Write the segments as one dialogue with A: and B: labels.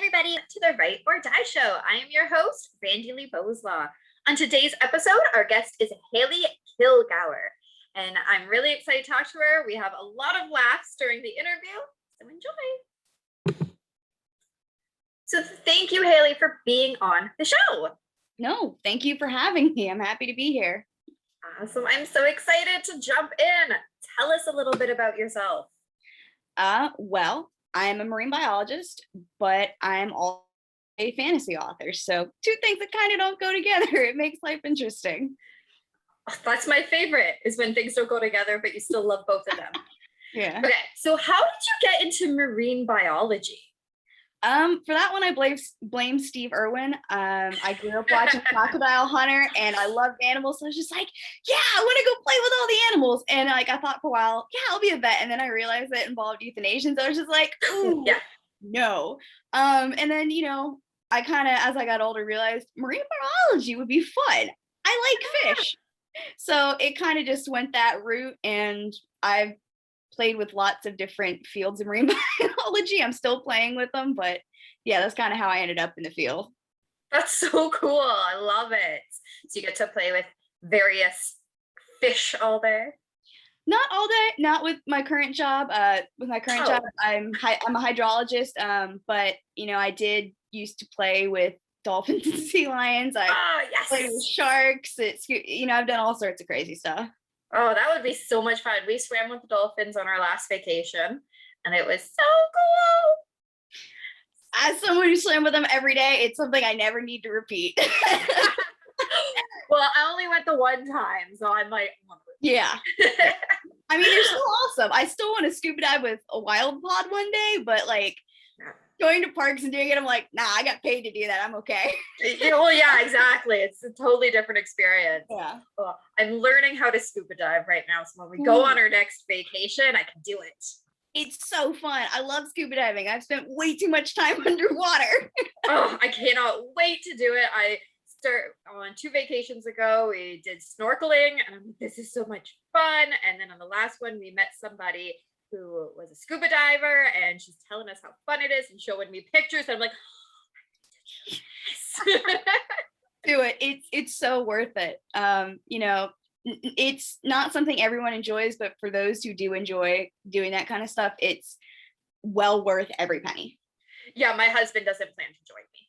A: everybody, to the Write or Die Show. I am your host, Randi-lee. On today's episode, our guest is Haley Kilgour, and I'm really excited to talk to her. We have a lot of laughs during the interview, so enjoy. So thank you, Haley, for being on the show.
B: No, thank you for having me. I'm happy to be here.
A: Awesome. I'm so excited to jump in. Tell us a little bit about yourself.
B: Well, I'm a marine biologist, but I'm also a fantasy author. So two things that kind of don't go together. It makes life interesting.
A: Oh, that's my favorite, is when things don't go together, but you still love both of them.
B: Yeah.
A: Okay, so how did you get into marine biology?
B: For that one, I blame Steve Irwin. I grew up watching Crocodile Hunter, and I loved animals. So I was just like, yeah, I want to go play with all the animals. And I thought for a while, yeah, I'll be a vet. And then I realized that it involved euthanasia. So I was just like, ooh, yeah, no. And then, I kind of, as I got older, realized marine biology would be fun. I like fish. So it kind of just went that route, and I've played with lots of different fields of marine biology. I'm still playing with them, but yeah, that's kind of how I ended up in the field.
A: That's so cool. I love it. So you get to play with various fish all day?
B: Not all day, not with my current job. With my current job, I'm a hydrologist, but I did used to play with dolphins and sea lions. I played with sharks. I've done all sorts of crazy stuff.
A: Oh, that would be so much fun. We swam with the dolphins on our last vacation, and it was so cool.
B: As someone who swam with them every day, it's something I never need to repeat.
A: Well, I only went the one time, so I might want to.
B: Yeah. I mean, they're so awesome. I still want to scuba dive with a wild pod one day, but going to parks and doing it, I'm like, nah, I got paid to do that. I'm okay.
A: Well, yeah, exactly. It's a totally different experience.
B: Yeah.
A: Well, I'm learning how to scuba dive right now. So when we go on our next vacation, I can do it.
B: It's so fun. I love scuba diving. I've spent way too much time underwater.
A: Oh, I cannot wait to do it. I started on 2 vacations ago. We did snorkeling, and this is so much fun. And then on the last one, we met somebody who was a scuba diver, and she's telling us how fun it is and showing me pictures. And I'm like, oh, yes.
B: Do it. It's so worth it. It's not something everyone enjoys, but for those who do enjoy doing that kind of stuff, it's well worth every penny.
A: Yeah, my husband doesn't plan to join me.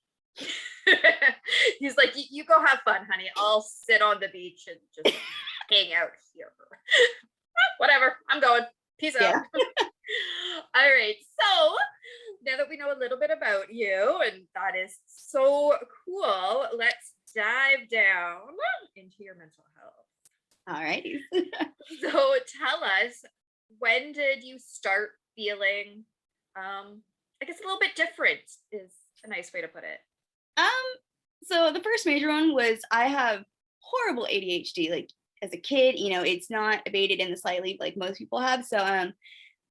A: He's like, you go have fun, honey. I'll sit on the beach and just hang out here. Whatever, I'm going. Peace out. All right. So now that we know a little bit about you, and that is so cool, let's dive down into your mental health.
B: All righty.
A: So tell us, when did you start feeling, I guess a little bit different is a nice way to put it.
B: So the first major one was I have horrible ADHD. Like as a kid, it's not abated in the slightly like most people have. So,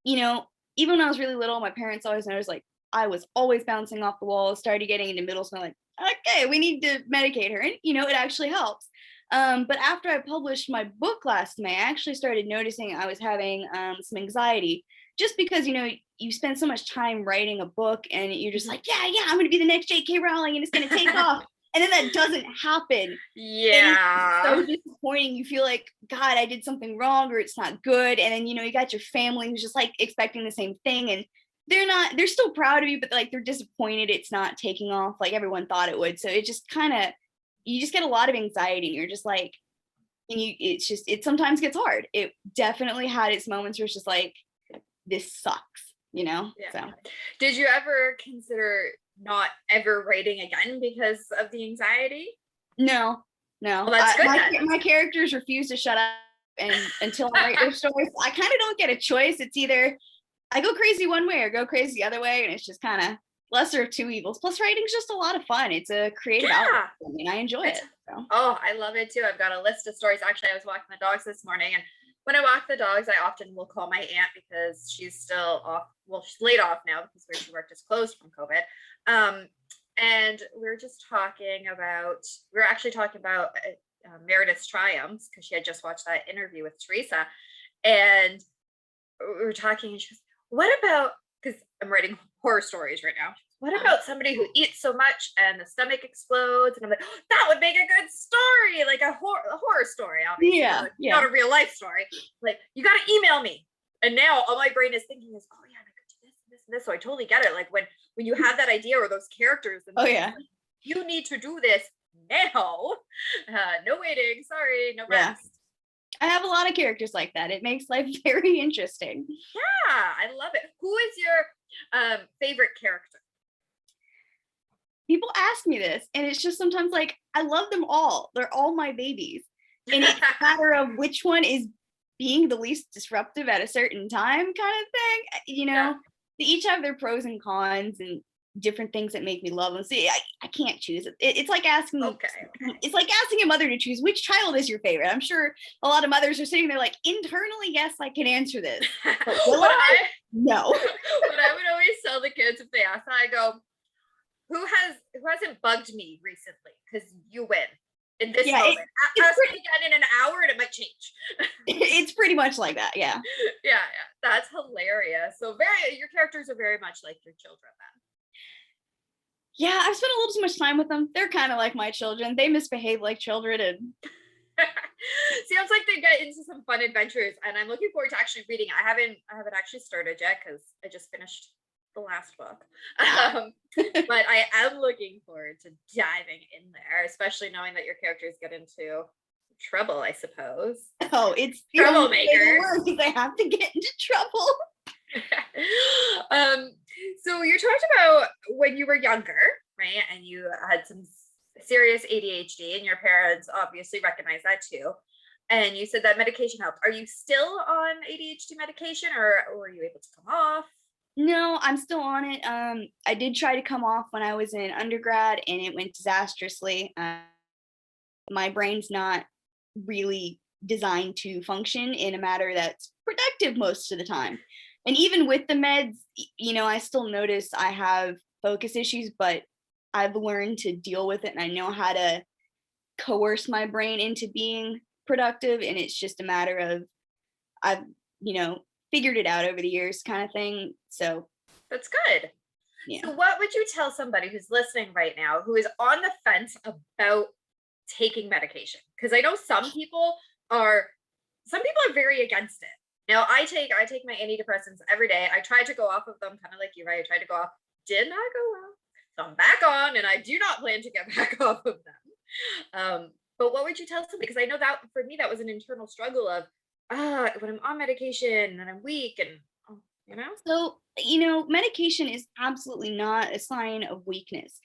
B: even when I was really little, my parents always noticed like I was always bouncing off the wall. Started getting into middle school, like, okay, we need to medicate her, and it actually helps. But after I published my book last May, I actually started noticing I was having some anxiety, just because you spend so much time writing a book, and you're just like, yeah, I'm going to be the next J.K. Rowling, and it's going to take off. And then that doesn't happen.
A: Yeah.
B: And it's so disappointing. You feel like, God, I did something wrong, or it's not good. And then, you got your family who's just like expecting the same thing. And they're still proud of you, but like they're disappointed it's not taking off like everyone thought it would. So it just you just get a lot of anxiety, and you're just like, and it sometimes gets hard. It definitely had its moments where it's just like, this sucks, Yeah. So
A: did you ever consider not ever writing again because of the anxiety?
B: No. Well,
A: that's good.
B: My characters refuse to shut up until I write their stories. I kind of don't get a choice. It's either I go crazy one way or go crazy the other way, and it's just kind of lesser of two evils. Plus, writing's just a lot of fun. It's a creative outlet. I mean, I enjoy it. So.
A: Oh, I love it too. I've got a list of stories. Actually, I was walking the dogs this morning, and when I walk the dogs, I often will call my aunt because she's still off. Well, she's laid off now because where she worked is closed from COVID. And we were actually talking about Meredith's triumphs, because she had just watched that interview with Teresa, and we were talking, and she goes, what about, because I'm writing horror stories right now. What about somebody who eats so much and the stomach explodes? And I'm like, oh, that would make a good story, like a horror story, obviously, not a real life story. Like, you got to email me. And now all my brain is thinking is, oh yeah, I could do this. So I totally get it. Like when you have that idea or those characters, and like, you need to do this now. No waiting. Sorry, no rest.
B: I have a lot of characters like that. It makes life very interesting.
A: Yeah, I love it. Who is your favorite character?
B: People ask me this, and it's just sometimes like, I love them all. They're all my babies. And it's a matter of which one is being the least disruptive at a certain time kind of thing. You know, they each have their pros and cons and different things that make me love them. See, I can't choose it. It's like asking it's like asking a mother to choose which child is your favorite. I'm sure a lot of mothers are sitting there like, internally, yes, I can answer this. But no.
A: But I would always tell the kids if they ask that, I go, who hasn't bugged me recently? Because you win in this moment. Ask me again in an hour and it might change.
B: It's pretty much like that, yeah.
A: Yeah, that's hilarious. So your characters are very much like your children then.
B: Yeah, I've spent a little too much time with them. They're kind of like my children. They misbehave like children, and
A: sounds like they get into some fun adventures. And I'm looking forward to actually reading. I haven't actually started yet because I just finished the last book. But I am looking forward to diving in there, especially knowing that your characters get into trouble, I suppose.
B: Oh, it's
A: troublemakers.
B: Because they have to get into trouble.
A: So you talked about when you were younger, right? And you had some serious ADHD, and your parents obviously recognize that too. And you said that medication helped. Are you still on ADHD medication, or were you able to come off?
B: No, I'm still on it. I did try to come off when I was in undergrad, and it went disastrously. My brain's not really designed to function in a manner that's productive most of the time. And even with the meds, you know, I still notice I have focus issues, but I've learned to deal with it, and I know how to coerce my brain into being productive. And it's just a matter of I've, figured it out over the years kind of thing. So
A: that's good. Yeah. So what would you tell somebody who's listening right now who is on the fence about taking medication? Because I know some people are very against it. Now, I take my antidepressants every day. I tried to go off of them, kind of like you, right? I tried to go off, did not go well. So I'm back on, and I do not plan to get back off of them. But what would you tell somebody? Because I know that for me, that was an internal struggle of, when I'm on medication and I'm weak, and
B: So, medication is absolutely not a sign of weakness.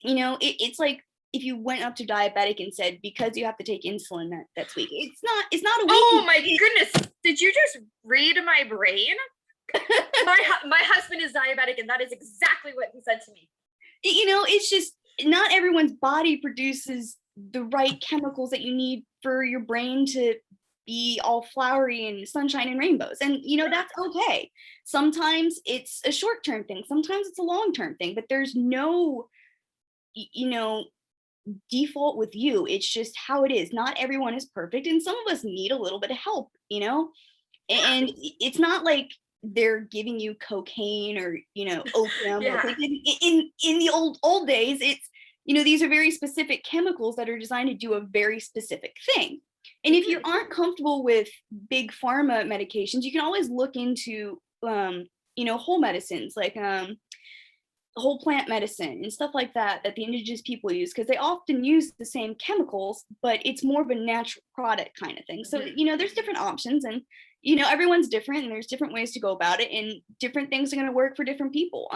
B: It's like if you went up to diabetic and said, because you have to take insulin, that's weak. It's not a weakness.
A: Oh my goodness. Did you just read my brain? my husband is diabetic, and that is exactly what he said to me.
B: It's just not everyone's body produces the right chemicals that you need for your brain to be all flowery and sunshine and rainbows. And, that's okay. Sometimes it's a short-term thing. Sometimes it's a long-term thing, but there's no, default with you. It's just how it is. Not everyone is perfect, and some of us need a little bit of help, and it's not like they're giving you cocaine or opium. Like in the old days, it's these are very specific chemicals that are designed to do a very specific thing. And if you aren't comfortable with big pharma medications, you can always look into whole medicines, like whole plant medicine and stuff like that the indigenous people use, because they often use the same chemicals, but it's more of a natural product kind of thing. So there's different options, and everyone's different, and there's different ways to go about it, and different things are going to work for different people.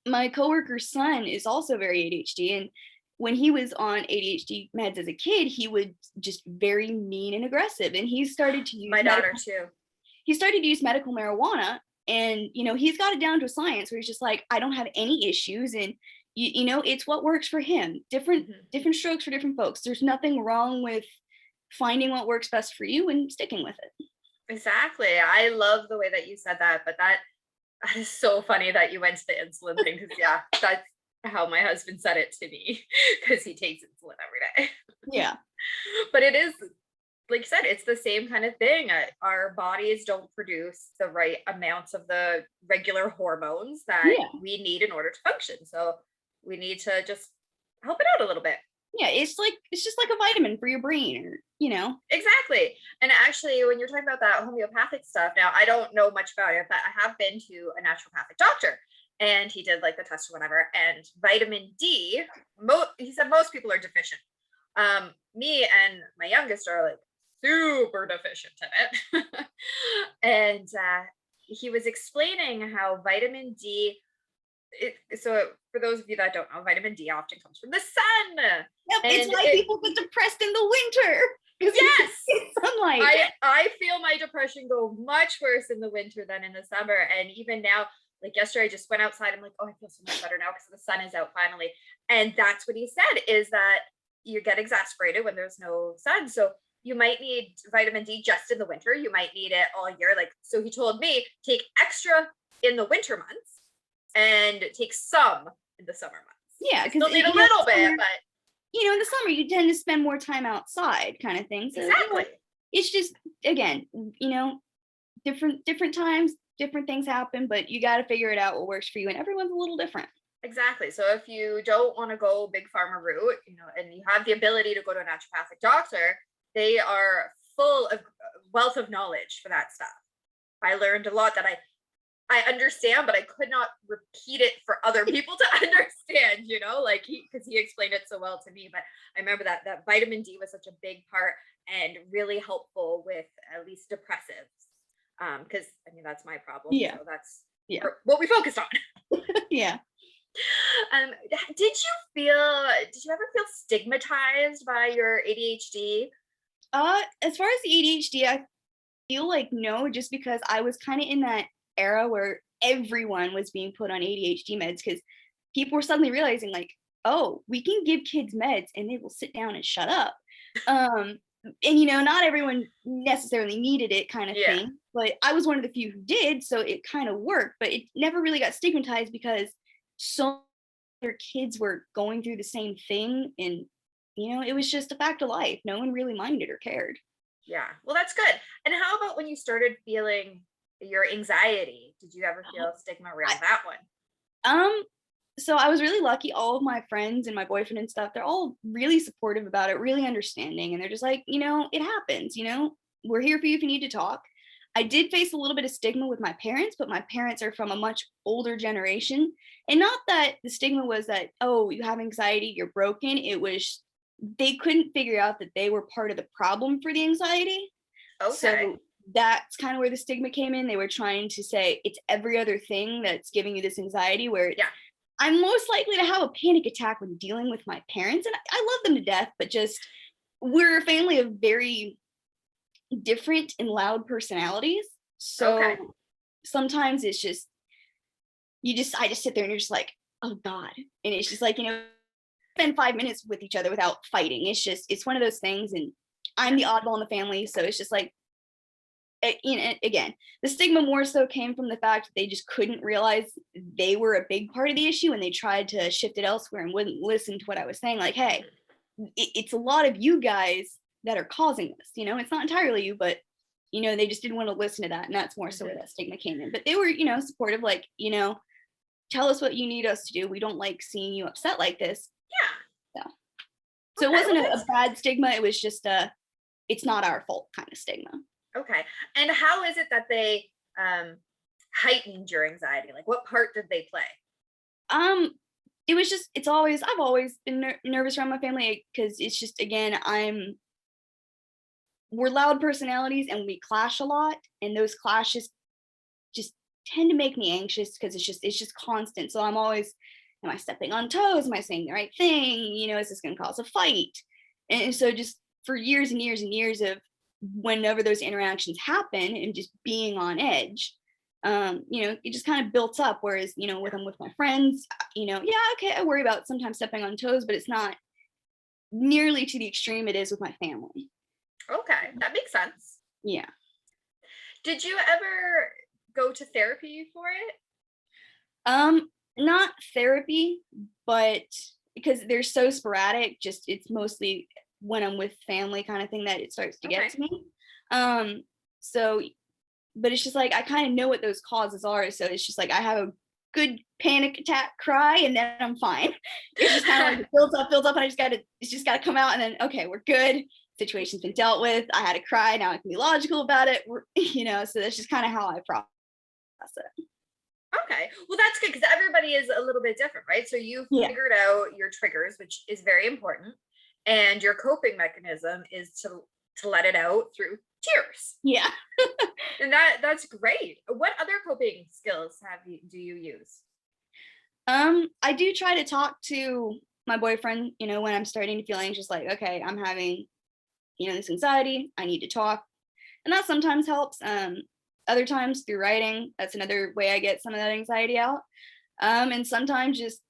B: My coworker's son is also very ADHD, and when he was on ADHD meds as a kid, he was just very mean and aggressive, and he started to use
A: my daughter too.
B: He started to use medical marijuana, and he's got it down to a science where he's just like, I don't have any issues, and it's what works for him. Different strokes for different folks. There's nothing wrong with finding what works best for you and sticking with it.
A: Exactly. I love the way that you said that, but that is so funny that you went to the insulin thing, because that's how my husband said it to me, because he takes insulin every day.
B: Yeah.
A: But it is like you said, it's the same kind of thing. Our bodies don't produce the right amounts of the regular hormones that
B: Yeah.
A: we need in order to function. So we need to just help it out a little bit.
B: Yeah, it's just like a vitamin for your brain, or
A: Exactly. And actually, when you're talking about that homeopathic stuff, now I don't know much about it, but I have been to a naturopathic doctor and he did like the test or whatever. And vitamin D, he said most people are deficient. Me and my youngest are like super deficient in it. And he was explaining how vitamin D, so for those of you that don't know, vitamin D often comes from the sun.
B: Yep, it's
A: And
B: why people get depressed in the winter.
A: Yes,
B: sunlight.
A: I feel my depression go much worse in the winter than in the summer. And even now, like yesterday, I just went outside. I'm like, oh, I feel so much better now because the sun is out finally. And that's what he said, is that you get exasperated when there's no sun. So you might need vitamin D just in the winter. You might need it all year. Like, so he told me, take extra in the winter months and take some in the summer months.
B: Yeah, because
A: still need a little bit, but
B: in the summer you tend to spend more time outside, kind of thing. So
A: exactly.
B: It's just, again, different times, different things happen, but you got to figure it out what works for you, and everyone's a little different.
A: Exactly. So if you don't want to go big pharma route, and you have the ability to go to a naturopathic doctor, they are full of wealth of knowledge for that stuff. I learned a lot that I understand, but I could not repeat it for other people to understand, like because he explained it so well to me. But I remember that vitamin D was such a big part and really helpful with at least depressives. Because I mean, that's my problem.
B: Yeah.
A: So that's
B: what
A: we focused on.
B: Yeah.
A: Did you ever feel stigmatized by your ADHD?
B: As far as the ADHD, I feel like no, just because I was kind of in that era where everyone was being put on ADHD meds, because people were suddenly realizing, like, oh, we can give kids meds and they will sit down and shut up. And not everyone necessarily needed it, kind of thing, but I was one of the few who did, so it kind of worked. But it never really got stigmatized because so other kids were going through the same thing, and it was just a fact of life. No one really minded or cared.
A: Yeah, well, that's good. And how about when you started feeling your anxiety? Did you ever feel stigma around that one?
B: So I was really lucky. All of my friends and my boyfriend and stuff, they're all really supportive about it, really understanding, and they're just like, it happens. We're here for you if you need to talk. I did face a little bit of stigma with my parents, but my parents are from a much older generation. And not that the stigma was that, oh, you have anxiety, you're broken. It was, they couldn't figure out that they were part of the problem for the anxiety.
A: Okay.
B: So that's kind of where the stigma came in. They were trying to say it's every other thing that's giving you this anxiety, where I'm most likely to have a panic attack when dealing with my parents. And I love them to death, but just we're a family of very different and loud personalities. So sometimes it's just, I just sit there and you're just like, oh God. And it's just like, spend 5 minutes with each other without fighting. It's one of those things. And I'm the oddball in the family. So it's just like, again, the stigma more so came from the fact that they just couldn't realize they were a big part of the issue, and they tried to shift it elsewhere and wouldn't listen to what I was saying. Like, hey, it's a lot of you guys that are causing this. It's not entirely you, but they just didn't want to listen to that, and that's more so where that stigma came in. But they were, supportive, like, tell us what you need us to do. We don't like seeing you upset like this.
A: Yeah.
B: So it wasn't a bad stigma. It was just it's not our fault kind of stigma.
A: Okay. And how is it that they heightened your anxiety? Like, what part did they play?
B: It was just, I've always been nervous around my family, because it's just, again, we're loud personalities and we clash a lot, and those clashes just tend to make me anxious, because it's just constant. So I'm always, am I stepping on toes? Am I saying the right thing? Is this going to cause a fight? And so just for years and years and years of whenever those interactions happen and just being on edge, it just kind of built up. Whereas, with my friends, okay, I worry about sometimes stepping on toes, but it's not nearly to the extreme it is with my family.
A: Okay, that makes sense.
B: Yeah.
A: Did you ever go to therapy for it?
B: Not therapy, but because they're so sporadic, just it's mostly when I'm with family kind of thing that it starts to
A: Okay.
B: get to me. So, but it's just like, I kind of know what those causes are. So it's just like, I have a good panic attack cry and then I'm fine. It's just kind of like it builds up and it's just gotta come out and then, okay, we're good. Situation's been dealt with. I had a cry. Now I can be logical about it. So that's just kind of how I process it.
A: Okay. Well, that's good because everybody is a little bit different, right? So you
B: Yeah.
A: figured out your triggers, which is very important, and your coping mechanism is to let it out through tears.
B: Yeah.
A: And that's great. What other coping skills do you use?
B: I do try to talk to my boyfriend, when I'm starting to feel anxious, like, okay, I'm having, this anxiety, I need to talk. And that sometimes helps. Other times through writing, that's another way I get some of that anxiety out. And sometimes just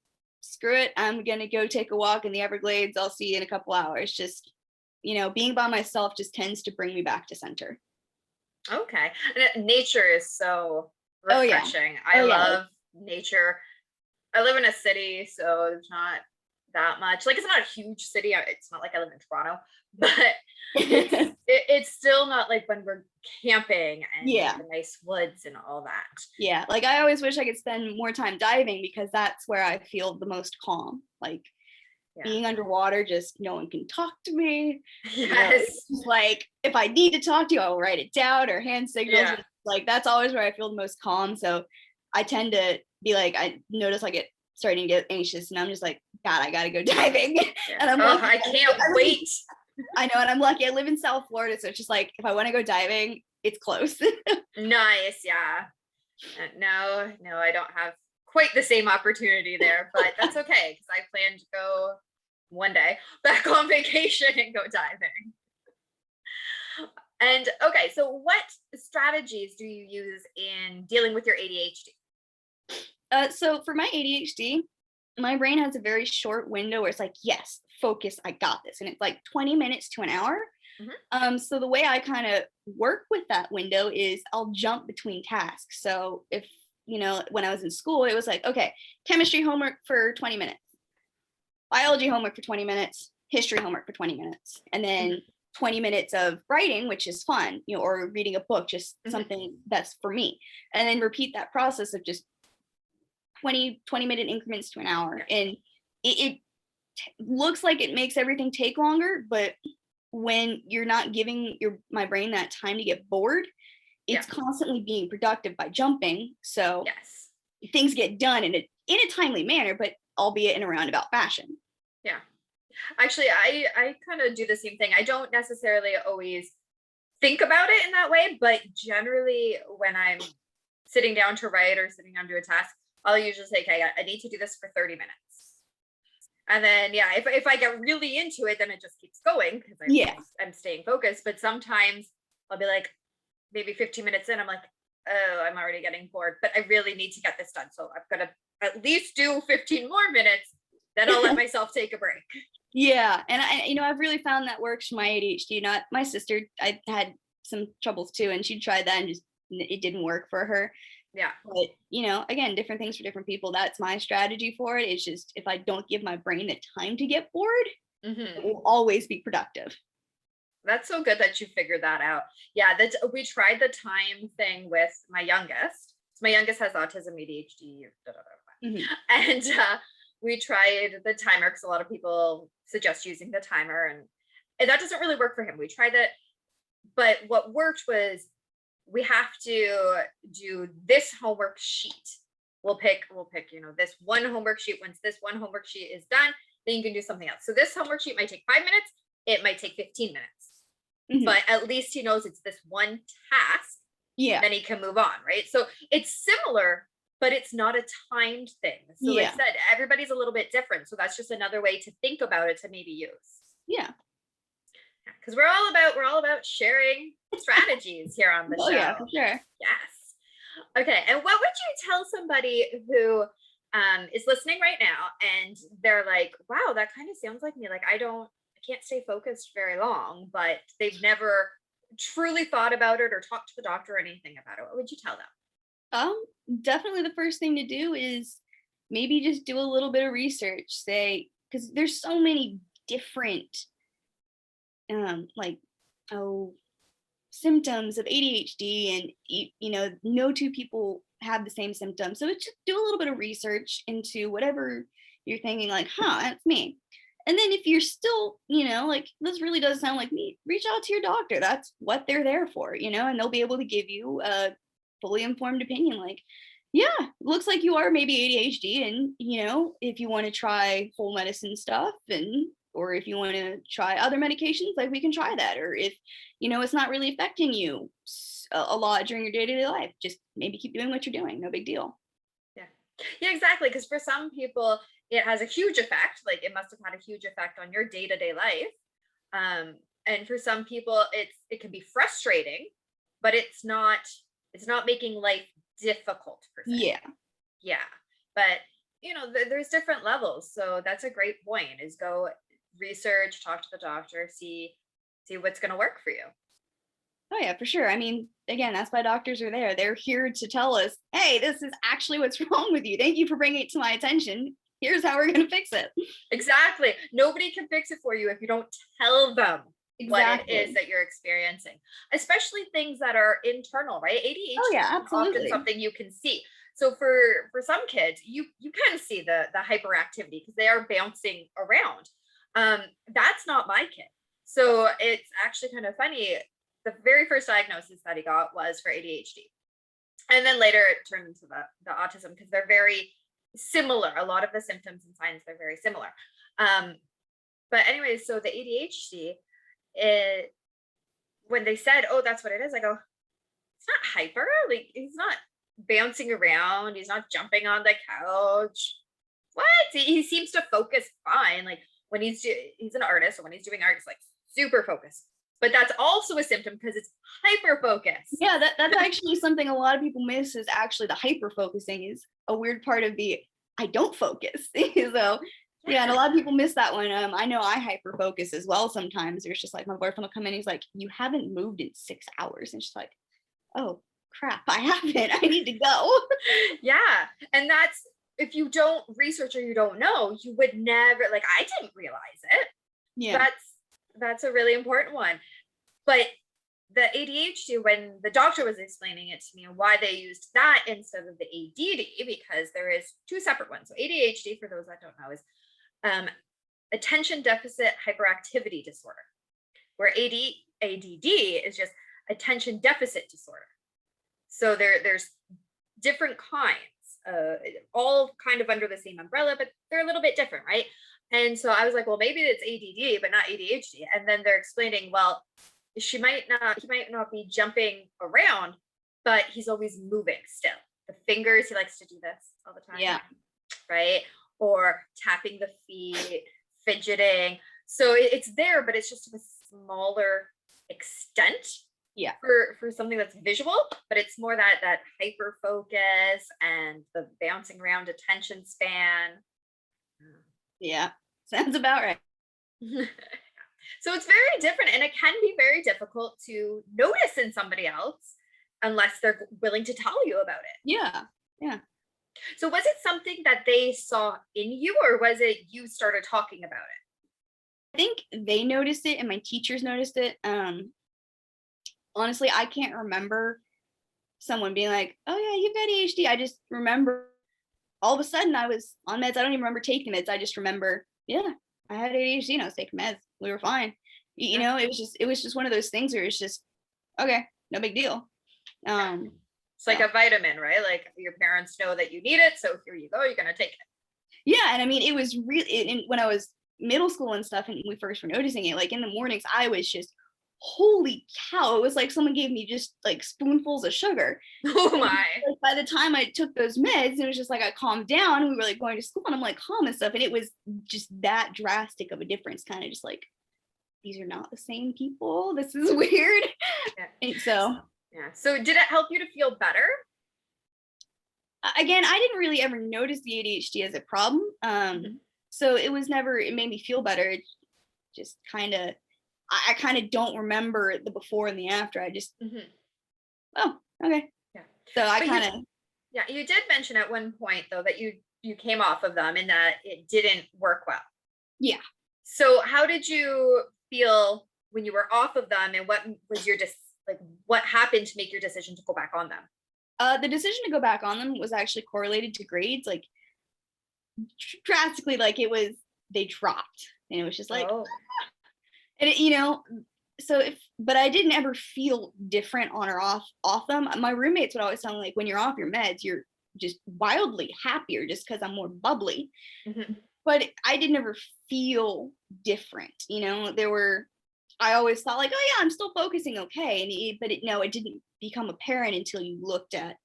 B: screw it, I'm gonna go take a walk in the Everglades. I'll see you in a couple hours. Just, being by myself just tends to bring me back to center.
A: Okay. And nature is so
B: Oh yeah.
A: refreshing. I love nature. I live in a city, so there's not that much. Like, it's not a huge city. It's not like I live in Toronto, but it's still not like when we're camping and
B: Yeah.
A: the nice woods and all that.
B: Yeah. Like, I always wish I could spend more time diving because that's where I feel the most calm. Like, being underwater, just no one can talk to me.
A: Yes.
B: Like, if I need to talk to you, I'll write it down or hand signals.
A: Yeah.
B: Like, that's always where I feel the most calm. So I tend to be like, I notice I get starting to get anxious and I'm just like, God, I gotta go diving.
A: Yeah.
B: And I'm
A: lucky. I can't wait.
B: I know, and I'm lucky. I live in South Florida, so it's just like, if I want to go diving, it's close.
A: Nice. Yeah. No, I don't have quite the same opportunity there, but that's okay because I plan to go one day back on vacation and go diving. And okay, so what strategies do you use in dealing with your ADHD?
B: So for my ADHD, my brain has a very short window where it's like, yes, focus, I got this. And it's like 20 minutes to an hour. So the way I kind of work with that window is I'll jump between tasks. So if, when I was in school, it was like, okay, chemistry homework for 20 minutes, biology homework for 20 minutes, history homework for 20 minutes, and then 20 minutes of writing, which is fun, or reading a book, just something that's for me. And then repeat that process of just 20-minute increments to an hour. And it looks like it makes everything take longer, but when you're not giving my brain that time to get bored, it's constantly being productive by jumping. So things get done in a timely manner, but albeit in a roundabout fashion.
A: Yeah. Actually, I kind of do the same thing. I don't necessarily always think about it in that way, but generally when I'm sitting down to write or sitting down to a task, I'll usually say, okay, I need to do this for 30 minutes. And then, if I get really into it, then it just keeps going because I'm staying focused. But sometimes I'll be like, maybe 15 minutes in, I'm like, oh, I'm already getting bored, but I really need to get this done. So I've got to at least do 15 more minutes. Then I'll let myself take a break. Yeah.
B: And I've really found that works for my ADHD. Not my sister, I had some troubles too, and she tried that and just, it didn't work for her.
A: Yeah.
B: But, again, different things for different people. That's my strategy for it. It's just, if I don't give my brain the time to get bored, it will always be productive.
A: That's so good that you figured that out. Yeah, we tried the time thing with my youngest. So my youngest has autism, ADHD, and we tried the timer because a lot of people suggest using the timer, and that doesn't really work for him. We tried that, but what worked was we have to do this homework sheet. We'll pick, this one homework sheet. Once this one homework sheet is done, then you can do something else. So this homework sheet might take 5 minutes. It might take 15 minutes, but at least he knows it's this one task. Yeah. Then he can move on, right? So it's similar, but it's not a timed thing. So like I said, everybody's a little bit different. So that's just another way to think about it to maybe use. Yeah. Because we're all about sharing strategies here on the show.
B: Yeah, for sure.
A: Yes. Okay. And what would you tell somebody who is listening right now and they're like, wow, that kind of sounds like me. Like I can't stay focused very long, but they've never truly thought about it or talked to the doctor or anything about it. What would you tell them?
B: Definitely the first thing to do is maybe just do a little bit of research, because there's so many different like, oh, symptoms of ADHD, and no two people have the same symptoms. So it's just do a little bit of research into whatever you're thinking, like, that's me. And then if you're still, like, this really does sound like me, reach out to your doctor. That's what they're there for, and they'll be able to give you a fully informed opinion. Like, yeah, looks like you are maybe ADHD. And, if you want to try whole medicine stuff, or if you want to try other medications, like, we can try that. Or if, it's not really affecting you a lot during your day-to-day life, just maybe keep doing what you're doing. No big deal.
A: Yeah, exactly. Because for some people, it has a huge effect. Like, it must have had a huge effect on your day-to-day life. And for some people, it can be frustrating, but it's not making life difficult per se. Yeah. But there's different levels. So that's a great point, is go research, talk to the doctor, see what's going to work for you.
B: Oh yeah, for sure. I mean, again, that's why doctors are there. They're here to tell us, hey, this is actually what's wrong with you. Thank you for bringing it to my attention. Here's how we're going to fix it.
A: Exactly. Nobody can fix it for you if you don't tell them what it is that you're experiencing, especially things that are internal, right? ADHD is often something you can see. So for some kids, you can see the hyperactivity because they are bouncing around. That's not my kid. So it's actually kind of funny. The very first diagnosis that he got was for ADHD. And then later it turned into the autism, because they're very similar. A lot of the symptoms and signs, they're very similar. But anyway, so the ADHD, when they said, oh, that's what it is, I go, it's not hyper. Like, he's not bouncing around. He's not jumping on the couch. What? He seems to focus fine. Like, when he's an artist, so when he's doing art, he's like super focused. But that's also a symptom because it's hyper focus.
B: Yeah, that's actually something a lot of people miss, is actually the hyper focusing is a weird part of the I don't focus. So yeah, and a lot of people miss that one. I know I hyper focus as well sometimes. There's just like, my boyfriend will come in, he's like, you haven't moved in 6 hours. And she's like, oh crap, I haven't. I need to go.
A: Yeah. And that's, if you don't research or you don't know, you would never, like, I didn't realize it.
B: Yeah.
A: That's a really important one. But the ADHD, when the doctor was explaining it to me and why they used that instead of the ADD, because there is two separate ones. So ADHD, for those that don't know, is attention deficit hyperactivity disorder, where ADD is just attention deficit disorder. So there's different kinds, all kind of under the same umbrella, but they're a little bit different, right? And so I was like, well, maybe it's ADD, but not ADHD. And then they're explaining, well, he might not be jumping around, but he's always moving still. The fingers, he likes to do this all the time.
B: Yeah.
A: Right? Or tapping the feet, fidgeting. So it's there, but it's just to a smaller extent.
B: Yeah.
A: For something that's visual, but it's more that hyper focus and the bouncing around attention span.
B: Yeah. Sounds about right.
A: So it's very different, and it can be very difficult to notice in somebody else unless they're willing to tell you about it.
B: Yeah. Yeah.
A: So was it something that they saw in you, or was it you started talking about it?
B: I think they noticed it and my teachers noticed it. Honestly, I can't remember someone being like, oh yeah, you've got ADHD. I just remember all of a sudden I was on meds. I don't even remember taking meds. I just remember, yeah, I had ADHD and I was taking meds. We were fine. It was just one of those things where it's just, okay, no big deal.
A: It's like a vitamin, right? Like, your parents know that you need it, so here you go, you're gonna take it.
B: Yeah, and I mean, it was really, when I was middle school and stuff, and we first were noticing it, like in the mornings, I was just, holy cow, it was like someone gave me just like spoonfuls of sugar.
A: Oh my.
B: Like, by the time I took those meds, it was just like I calmed down, and we were like going to school, and I'm like calm and stuff, and it was just that drastic of a difference, kind of just like, these are not the same people, this is weird. Yeah. And so
A: did it help you to feel better?
B: Again, I didn't really ever notice the ADHD as a problem. So it made me feel better. It just I kind of don't remember the before and the after. I just, oh, okay. Yeah. So
A: you did mention at one point though, that you came off of them and that it didn't work well.
B: Yeah.
A: So how did you feel when you were off of them, and what was your what happened to make your decision to go back on them?
B: The decision to go back on them was actually correlated to grades, like drastically. Like they dropped, and it was just like,
A: Oh.
B: and but I didn't ever feel different on or off them. My roommates would always tell me, like, when you're off your meds, you're just wildly happier just because I'm more bubbly.
A: Mm-hmm.
B: But I didn't ever feel different. I always thought, like, oh yeah, I'm still focusing okay. It didn't become apparent until you looked at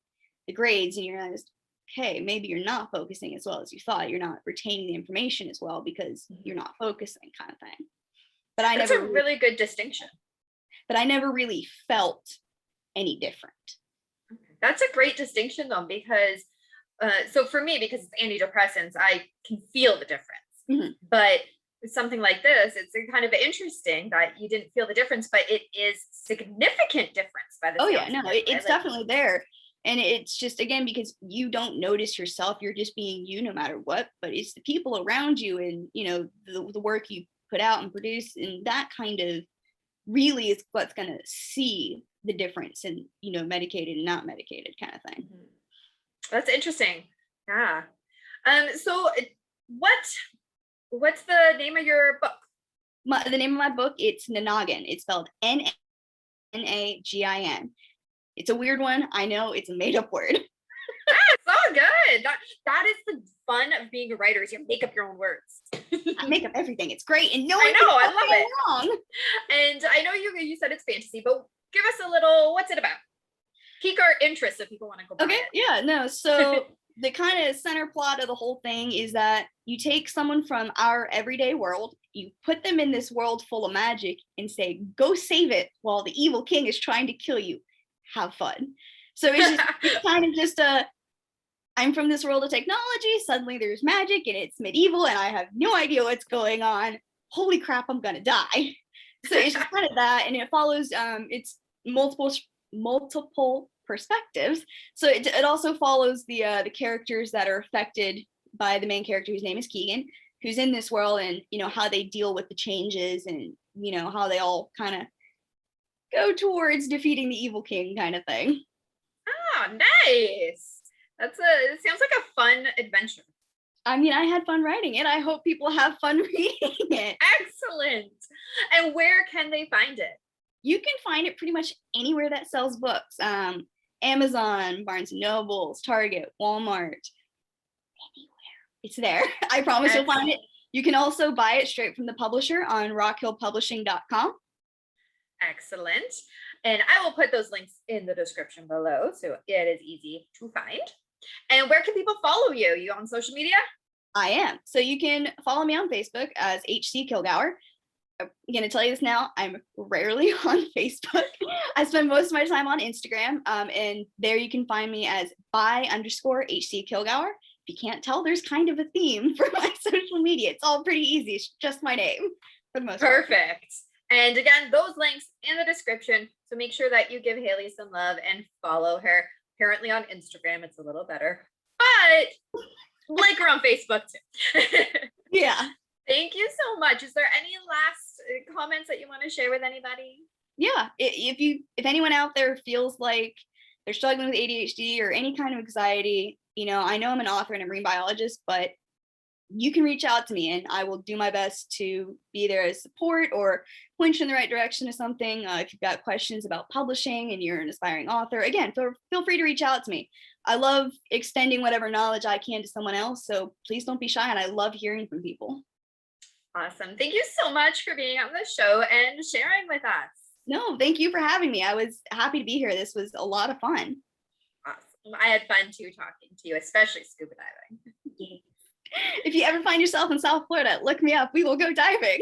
B: the grades and you realized, okay, maybe you're not focusing as well as you thought. You're not retaining the information as well because you're not focusing, kind of thing. But
A: That's a really good distinction.
B: But I never really felt any different.
A: That's a great distinction, though, because so for me, because it's antidepressants, I can feel the difference.
B: Mm-hmm.
A: But with something like this, it's kind of interesting that you didn't feel the difference, but it is significant difference by the
B: Oh yeah, no, it's definitely there. And it's just, again, because you don't notice yourself, you're just being you no matter what, but it's the people around you and, the work you put out and produce, and that kind of really is what's going to see the difference in, medicated and not medicated kind of thing.
A: Mm-hmm. That's interesting. Yeah. So what's the name of your book?
B: The name of my book, it's Nanagin. It's spelled Nagin. It's a weird one. I know, it's a made-up word.
A: It's all good. That is the fun of being a writer, is you make up your own words.
B: I make up everything. It's great, and no one
A: I love it.
B: Wrong.
A: And I know you said it's fantasy, but give us a little. What's it about? Pique our interest if people want to go.
B: Okay. Yeah. No. So the kind of center plot of the whole thing is that you take someone from our everyday world, you put them in this world full of magic, and say, "Go save it," while the evil king is trying to kill you. Have fun. So it's kind of just I'm from this world of technology, suddenly there's magic and it's medieval and I have no idea what's going on. Holy crap, I'm gonna die. So it's just kind of that, and it follows it's multiple perspectives. So it also follows the characters that are affected by the main character, whose name is Keegan, who's in this world, and how they deal with the changes, and how they all kind of go towards defeating the evil king kind of thing.
A: Oh, nice. It sounds like a fun adventure.
B: I mean, I had fun writing it. I hope people have fun reading it.
A: Excellent. And where can they find it?
B: You can find it pretty much anywhere that sells books. Amazon, Barnes & Nobles, Target, Walmart, anywhere. It's there. I promise You'll find it. You can also buy it straight from the publisher on rockhillpublishing.com.
A: Excellent. And I will put those links in the description below, so it is easy to find. And where can people follow you? You on social media?
B: I am. So you can follow me on Facebook as HC Kilgour. I'm going to tell you this now. I'm rarely on Facebook. I spend most of my time on Instagram. And there you can find me as _HC Kilgour. If you can't tell, there's kind of a theme for my social media. It's all pretty easy. It's just my name for the most part.
A: Perfect. And again, those links in the description. So make sure that you give Haley some love and follow her. Apparently on Instagram, it's a little better, but like her on Facebook too.
B: Yeah.
A: Thank you so much. Is there any last comments that you want to share with anybody?
B: Yeah. If anyone out there feels like they're struggling with ADHD or any kind of anxiety, I know I'm an author and a marine biologist, but you can reach out to me and I will do my best to be there as support or point you in the right direction to something. If you've got questions about publishing and you're an aspiring author, again, feel free to reach out to me. I love extending whatever knowledge I can to someone else. So please don't be shy. And I love hearing from people.
A: Awesome. Thank you so much for being on the show and sharing with us.
B: No, thank you for having me. I was happy to be here. This was a lot of fun.
A: Awesome. I had fun too talking to you, especially scuba diving.
B: If you ever find yourself in South Florida, look me up. We will go diving.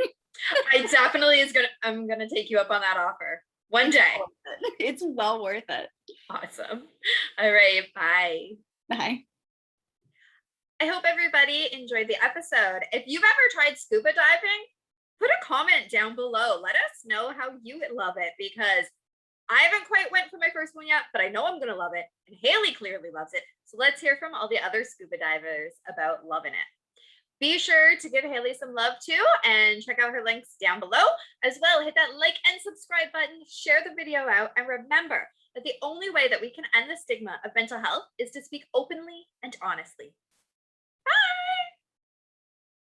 A: I'm gonna take you up on that offer one day.
B: It's well worth it.
A: Awesome. All right. Bye.
B: Bye.
A: I hope everybody enjoyed the episode. If you've ever tried scuba diving, put a comment down below. Let us know how you love it, because I haven't quite went for my first one yet, but I know I'm going to love it. And Haley clearly loves it. So let's hear from all the other scuba divers about loving it. Be sure to give Haley some love too and check out her links down below. As well, hit that like and subscribe button, share the video out, and remember that the only way that we can end the stigma of mental health is to speak openly and honestly.